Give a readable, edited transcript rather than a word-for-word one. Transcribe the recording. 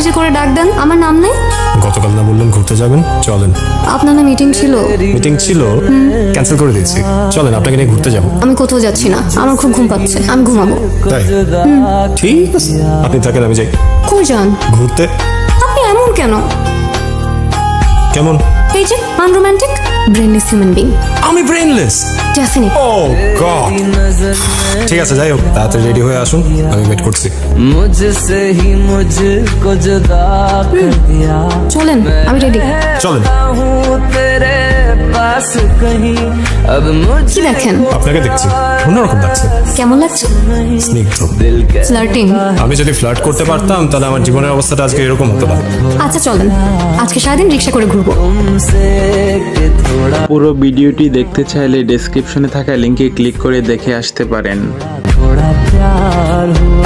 যে করে ডাক দেন, আমার নাম নেই? গতকাল না বললেন ঘুরতে যাবেন, চলেন। আপনার না মিটিং ছিল? মিটিং ছিল, ক্যান্সেল করে দিয়েছি। চলেন, আপনাকে নিয়ে ঘুরতে যাবো। আমি কোথাও যাচ্ছি না, আমার খুব ঘুম পাচ্ছে, আমি ঘুমাবো। তাই? ঠিক আছে, আপনি থাকেন, আমি যাই। কই যান? ঘুরতে। আপনি এমন কেন? কেমন? এই যে আনরোম্যান্টিক, ব্রেনলেস হিউম্যান বিং। আমি ব্রেনলেস? ডেফিনিট। ও গড। ঠিক আছে, যাই হোক, তাড়াতাড়ি রেডি হয়ে আসুন, আমি ওয়েট করছি। मुझसे ही मुझको जुदा कर दिया চলেন, আমি রেডি। চলেন। हूँ तेरे पास कहीं अब কি मुझे দেখেন? আপনাকে দেখছি, অন্যরকম লাগছে। কেমন লাগছে? স্নিগ্ধ। दिल के ফ্লার্টিং। আমি যদি ফ্লার্ট করতে পারতাম তাহলে আমার জীবনের অবস্থাটা আজকে এরকম হতো না। আচ্ছা চলেন, আজকে সারাদিন রিক্সা করে ঘুরবো। तुमसे के थोड़ा পুরো ভিডিওটি দেখতে চাইলে ডেসক্রিপশনে থাকা লিংকে ক্লিক করে দেখে আসতে পারেন। थोड़ा प्यार हुआ